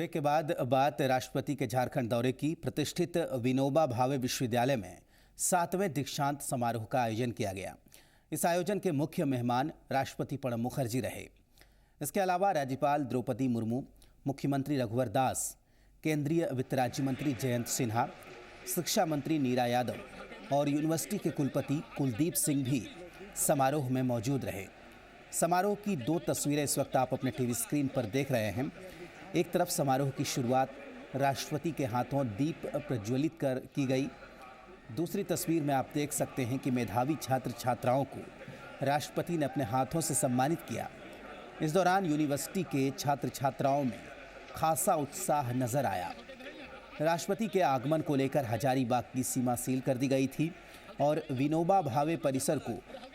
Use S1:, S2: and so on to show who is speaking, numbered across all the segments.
S1: Break के बाद बात राष्ट्रपति के झारखंड दौरे की। प्रतिष्ठित विनोबा भावे विश्वविद्यालय में 7वें दीक्षांत समारोह का आयोजन किया गया। इस आयोजन के मुख्य मेहमान राष्ट्रपति प्रणब मुखर्जी रहे। इसके अलावा राज्यपाल द्रौपदी मुर्मू, मुख्यमंत्री रघुवर दास, केंद्रीय वित्त राज्य मंत्री जयंत सिन्हा, शिक्षा मंत्री नीरा यादव और यूनिवर्सिटी के कुलपति कुलदीप सिंह भी समारोह में मौजूद रहे। समारोह की 2 तस्वीरें इस वक्त आप अपने टीवी स्क्रीन पर देख रहे हैं। एक तरफ समारोह की शुरुआत राष्ट्रपति के हाथों दीप प्रज्वलित कर की गई। दूसरी तस्वीर में आप देख सकते हैं कि मेधावी छात्र छात्राओं को राष्ट्रपति ने अपने हाथों से सम्मानित किया। इस दौरान यूनिवर्सिटी के छात्र छात्राओं में खासा उत्साह नजर आया। राष्ट्रपति के आगमन को लेकर हजारीबाग की सीमा सील कर दी गई थी और विनोबा भावे परिसर को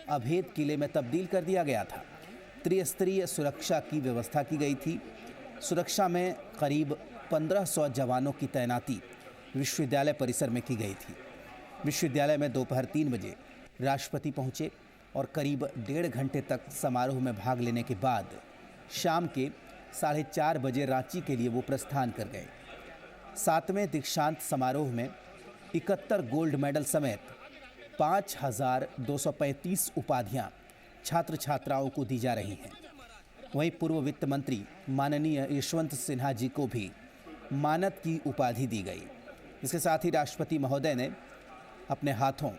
S1: अभेद किले में तब्दील कर दिया गया था। त्रिस्तरीय सुरक्षा की व्यवस्था की गई थी। सुरक्षा में करीब 1500 जवानों की तैनाती विश्वविद्यालय परिसर में की गई थी। विश्वविद्यालय में दोपहर 3 बजे राष्ट्रपति पहुंचे और करीब 1.5 घंटे तक समारोह में भाग लेने के बाद शाम के 4:30 बजे रांची के लिए वो प्रस्थान कर गए। 7वें दीक्षांत समारोह में 71 गोल्ड मेडल समेत 5235 उपाधियां छात्र छात्राओं को दी जा रही हैं। वहीं पूर्व वित्त मंत्री माननीय यशवंत सिन्हा जी को भी मानद की उपाधि दी गई। इसके साथ ही राष्ट्रपति महोदय ने अपने हाथों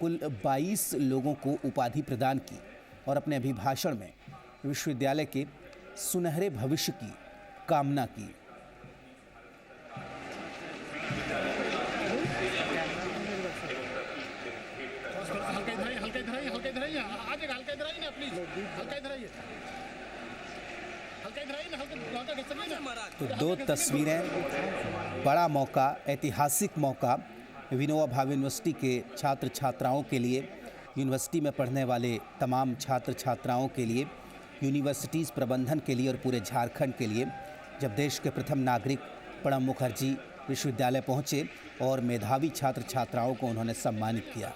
S1: कुल 22 लोगों को उपाधि प्रदान की और अपने अभिभाषण में विश्वविद्यालय के सुनहरे भविष्य की कामना की। तो 2 तस्वीरें, बड़ा मौका, ऐतिहासिक मौका विनोबा भावे यूनिवर्सिटी के छात्र छात्राओं के लिए, यूनिवर्सिटी में पढ़ने वाले तमाम छात्र छात्राओं के लिए, यूनिवर्सिटीज़ प्रबंधन के लिए और पूरे झारखंड के लिए, जब देश के प्रथम नागरिक प्रणब मुखर्जी विश्वविद्यालय पहुंचे और मेधावी छात्र छात्राओं को उन्होंने सम्मानित किया।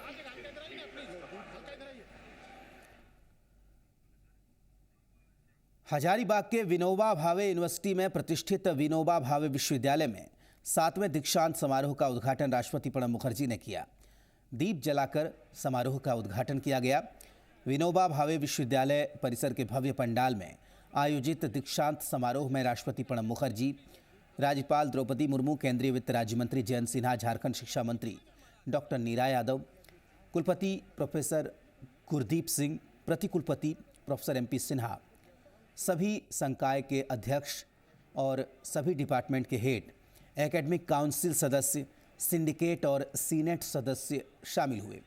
S1: हजारीबाग के विनोबा भावे यूनिवर्सिटी में प्रतिष्ठित विनोबा भावे विश्वविद्यालय में 7वें दीक्षांत समारोह का उद्घाटन राष्ट्रपति प्रणब मुखर्जी ने किया। दीप जलाकर समारोह का उद्घाटन किया गया। विनोबा भावे विश्वविद्यालय परिसर के भव्य पंडाल में आयोजित दीक्षांत समारोह में राष्ट्रपति प्रणब मुखर्जी, राज्यपाल द्रौपदी मुर्मू, केंद्रीय वित्त राज्य मंत्री जयंत सिन्हा, झारखंड शिक्षा मंत्री डॉक्टर नीरा यादव, कुलपति प्रोफेसर कुलदीप सिंह, प्रतिकुलपति प्रोफेसर MP सिन्हा, सभी संकाय के अध्यक्ष और सभी डिपार्टमेंट के हेड, एकेडमिक काउंसिल सदस्य, सिंडिकेट और सीनेट सदस्य शामिल हुए।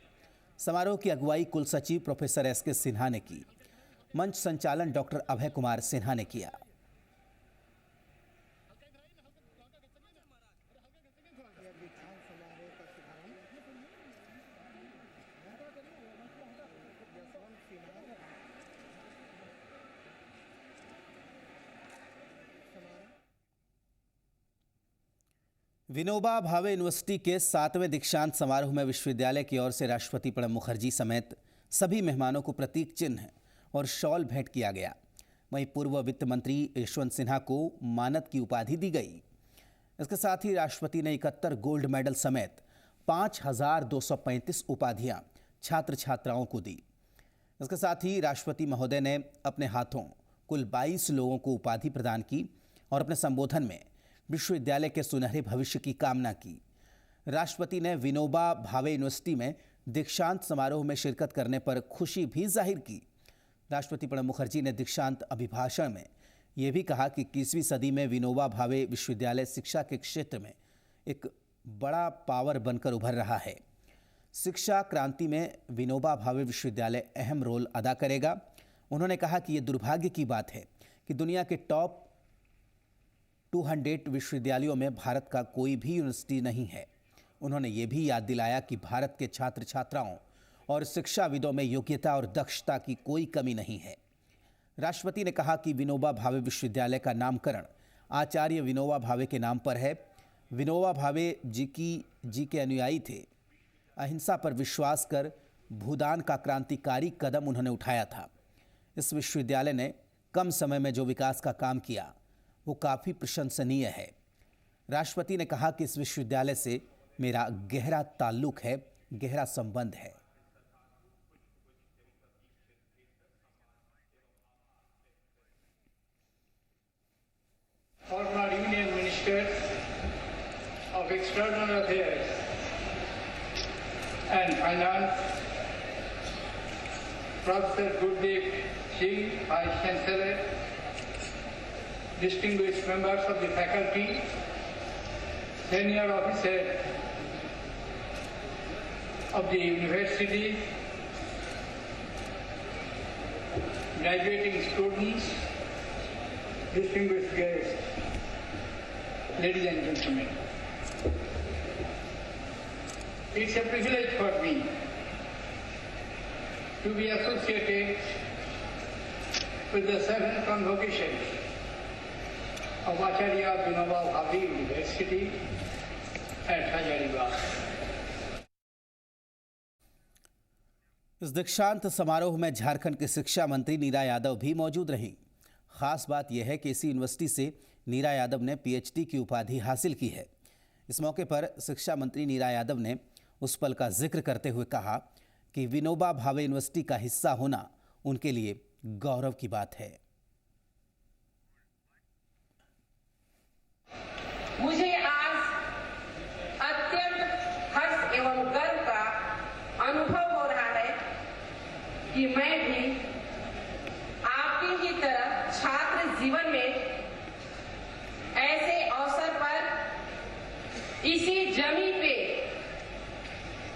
S1: समारोह की अगुवाई कुल सचिव प्रोफेसर SK सिन्हा ने की। मंच संचालन डॉक्टर अभय कुमार सिन्हा ने किया। विनोबा भावे यूनिवर्सिटी के 7वें दीक्षांत समारोह में विश्वविद्यालय की ओर से राष्ट्रपति प्रणब मुखर्जी समेत सभी मेहमानों को प्रतीक चिन्ह और शॉल भेंट किया गया। वहीं पूर्व वित्त मंत्री यशवंत सिन्हा को मानद की उपाधि दी गई। इसके साथ ही राष्ट्रपति ने 71 गोल्ड मेडल समेत 5235 उपाधियां छात्र छात्राओं को दी। इसके साथ ही राष्ट्रपति महोदय ने अपने हाथों कुल 22 लोगों को उपाधि प्रदान की और अपने संबोधन में विश्वविद्यालय के सुनहरे भविष्य की कामना की। राष्ट्रपति ने विनोबा भावे यूनिवर्सिटी में दीक्षांत समारोह में शिरकत करने पर खुशी भी जाहिर की। राष्ट्रपति प्रणब मुखर्जी ने दीक्षांत अभिभाषण में यह भी कहा कि 21वीं सदी में विनोबा भावे विश्वविद्यालय शिक्षा के क्षेत्र में एक बड़ा पावर बनकर उभर रहा है। शिक्षा क्रांति में विनोबा भावे विश्वविद्यालय अहम रोल अदा करेगा। उन्होंने कहा कि यह दुर्भाग्य की बात है कि दुनिया के टॉप 200 विश्वविद्यालयों में भारत का कोई भी यूनिवर्सिटी नहीं है। उन्होंने ये भी याद दिलाया कि भारत के छात्र छात्राओं और शिक्षाविदों में योग्यता और दक्षता की कोई कमी नहीं है। राष्ट्रपति ने कहा कि विनोबा भावे विश्वविद्यालय का नामकरण आचार्य विनोबा भावे के नाम पर है। विनोबा भावे जी के अनुयायी थे। अहिंसा पर विश्वास कर भूदान का क्रांतिकारी कदम उन्होंने उठाया था। इस विश्वविद्यालय ने कम समय में जो विकास का काम किया वो काफ़ी प्रशंसनीय है। राष्ट्रपति ने कहा कि इस विश्वविद्यालय से मेरा गहरा ताल्लुक है, गहरा संबंध है।
S2: Former Union Minister of External Affairs and Finance, Professor Gurdeep Singh, Vice Chancellor, distinguished members of the faculty, senior officers of the university, graduating students, distinguished guests, ladies and gentlemen. It's a privilege for me to be associated with the 7th convocation of Acharya Vinoba Bhave University at Hazaribagh.
S1: इस दीक्षांत समारोह में झारखंड के शिक्षा मंत्री नीरा यादव भी मौजूद रहीं। खास बात यह है कि इसी यूनिवर्सिटी से नीरा यादव ने पीएचडी की उपाधि हासिल की है। इस मौके पर शिक्षा मंत्री नीरा यादव ने उस पल का जिक्र करते हुए कहा कि विनोबा भावे यूनिवर्सिटी का हिस्सा होना उनके लिए गौरव की बात है।
S3: मुझे आज अत्यंत हर्ष एवं गर्व का अनुभव हो रहा है कि मैं भी आपकी ही तरह छात्र जीवन में ऐसे अवसर पर इसी जमीन पे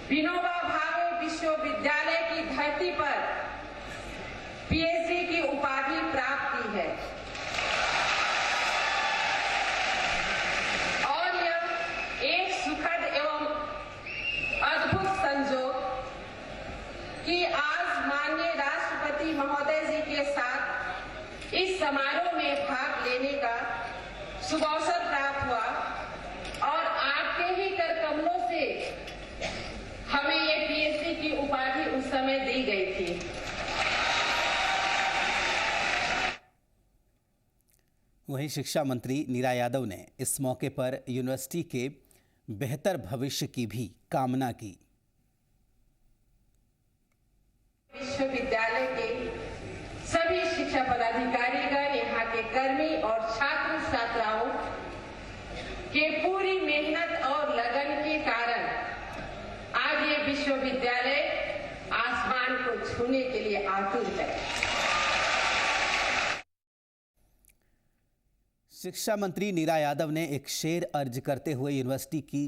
S3: विनोबा भावे विश्वविद्यालय की धरती पर पीएचडी की उपाधि प्राप्त की है और यह एक सुखद एवं अद्भुत संयोग कि आज माननीय राष्ट्रपति महोदय जी के साथ इस समारोह में भाग लेने का शुभ अवसर प्राप्त हुआ और आपके ही कर कमलों से हमें ये पीएचडी की उपाधि उस समय दी गई थी।
S1: वहीं शिक्षा मंत्री नीरा यादव ने इस मौके पर यूनिवर्सिटी के बेहतर भविष्य की भी कामना की।
S3: विश्वविद्यालय के सभी शिक्षा पदाधिकारीगण, यहाँ के कर्मी और छात्र छात्राओं के पूरी मेहनत और लगन के कारण आज ये विश्वविद्यालय आसमान को छूने के लिए आतुर है।
S1: शिक्षा मंत्री नीरा यादव ने एक शेर अर्ज करते हुए यूनिवर्सिटी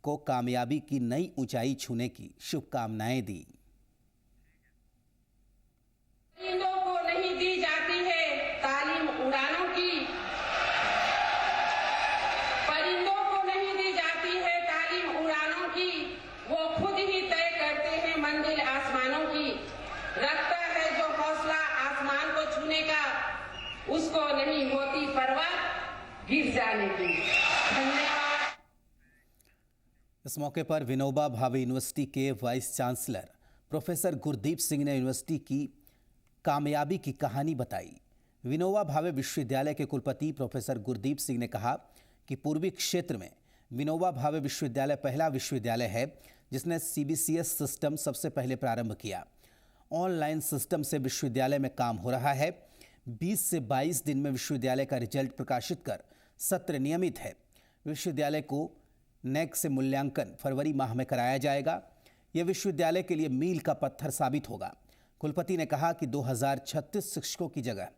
S1: को कामयाबी की नई ऊंचाई छूने की शुभकामनाएं दी।
S3: परिंदों को नहीं दी जाती है तालीम उड़ानों की, परिंदों को नहीं दी जाती है तालीम उड़ानों की, वो खुद ही तय करते हैं मंजिल आसमानों की। रखता है जो हौसला आसमान को छूने का, उसको नहीं होती परवाह गिर जाने की। धन्यवाद।
S1: इस मौके पर विनोबा भावे यूनिवर्सिटी के vice chancellor professor Gurdeep Singh ने यूनिवर्सिटी की कामयाबी की कहानी बताई। विनोबा भावे विश्वविद्यालय के कुलपति प्रोफेसर गुरदीप सिंह ने कहा कि पूर्वी क्षेत्र में विनोबा भावे विश्वविद्यालय पहला विश्वविद्यालय है जिसने सीबीसीएस सिस्टम सबसे पहले प्रारंभ किया। ऑनलाइन सिस्टम से विश्वविद्यालय में काम हो रहा है। 20 से 22 दिन में विश्वविद्यालय का रिजल्ट प्रकाशित कर सत्र नियमित है। विश्वविद्यालय को नेक से मूल्यांकन फरवरी माह में कराया जाएगा। यह विश्वविद्यालय के लिए मील का पत्थर साबित होगा। कुलपति ने कहा कि 2036 शिक्षकों की जगह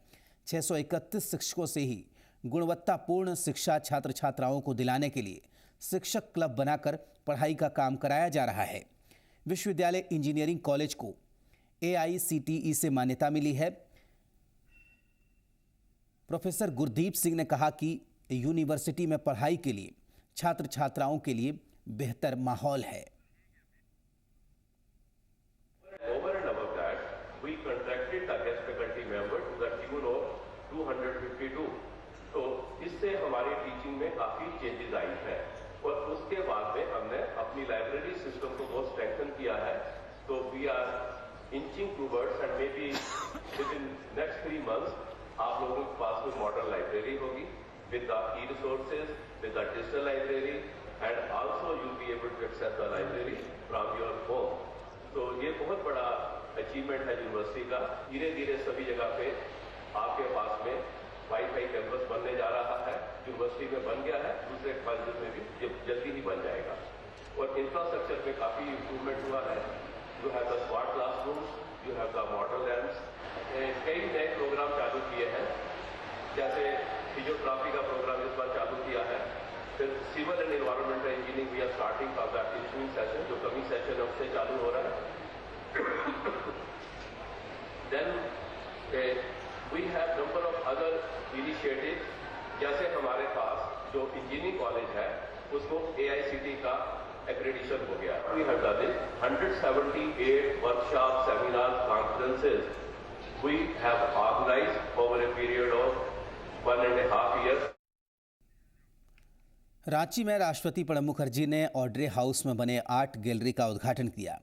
S1: 631 शिक्षकों से ही गुणवत्तापूर्ण शिक्षा छात्र छात्राओं को दिलाने के लिए शिक्षक क्लब बनाकर पढ़ाई का काम कराया जा रहा है। विश्वविद्यालय इंजीनियरिंग कॉलेज को AICTE से मान्यता मिली है। प्रोफेसर गुरदीप सिंह ने कहा कि यूनिवर्सिटी में पढ़ाई के लिए छात्र छात्राओं के लिए बेहतर माहौल है।
S4: We contracted the guest faculty member to the tune of 252. तो इससे हमारी टीचिंग में काफी चेंजेस आई है और उसके बाद में हमने अपनी लाइब्रेरी सिस्टम को बहुत स्ट्रेंथन किया है। तो we are inching towards and maybe within next 3 months आप लोगों के पास में मॉडर्न लाइब्रेरी होगी with the e-resources, with the digital library, and also you'll be able to access the library from your home. तो ये बहुत बड़ा अचीवमेंट है यूनिवर्सिटी का। धीरे धीरे सभी जगह पे आपके पास में वाईफाई कैंपस बनने जा रहा है। यूनिवर्सिटी में बन गया है, दूसरे कॉलेज में भी जल्दी ही बन जाएगा। और इंफ्रास्ट्रक्चर में काफ़ी इम्प्रूवमेंट हुआ है। You have the smart classrooms, you have the model labs. कई नए प्रोग्राम चालू किए हैं, जैसे फिजियोथेरेपी का प्रोग्राम इस बार चालू किया है। फिर civil and environmental engineering we are starting for the engineering session, जो कमी सेशन अब से चालू हो रहा है। Then we have number of other initiatives, जैसे हमारे पास जो इंजीनियरिंग कॉलेज है उसको AICTE का एक्रेडिशन हो गया। We have done it 178 workshop, seminars, conferences we have organized over a period of 1.5 years।
S1: Ranchi में राष्ट्रपति प्रणब मुखर्जी ने ऑड्रे हाउस में बने आर्ट गैलरी का उद्घाटन किया।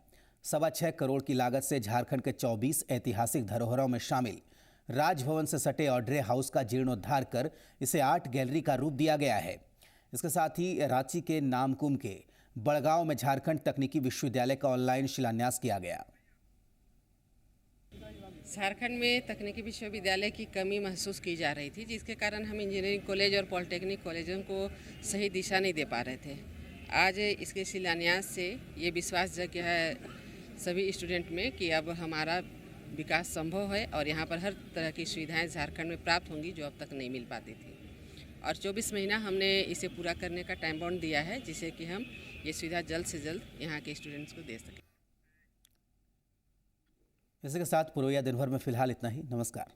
S1: 6.25 करोड़ की लागत से झारखंड के 24 ऐतिहासिक धरोहरों में शामिल राजभवन से सटे ऑड्रे हाउस का जीर्णोद्धार कर इसे आर्ट गैलरी का रूप दिया गया है। इसके साथ ही रांची के नामकुम के बड़गांव में झारखंड तकनीकी विश्वविद्यालय का ऑनलाइन शिलान्यास किया गया।
S5: झारखंड में तकनीकी विश्वविद्यालय की कमी महसूस की जा रही थी, जिसके कारण हम इंजीनियरिंग कॉलेज और पॉलिटेक्निक कॉलेजों को सही दिशा नहीं दे पा रहे थे। आज इसके शिलान्यास से ये विश्वास जग गया है सभी स्टूडेंट में कि अब हमारा विकास संभव है और यहाँ पर हर तरह की सुविधाएं झारखंड में प्राप्त होंगी जो अब तक नहीं मिल पाती थी। और 24 महीना हमने इसे पूरा करने का टाइम बाउंड दिया है, जिससे कि हम ये सुविधा जल्द से जल्द यहाँ के स्टूडेंट्स को दे सकें।
S1: इसी के साथ पुरोया दिन भर में फिलहाल इतना ही। नमस्कार।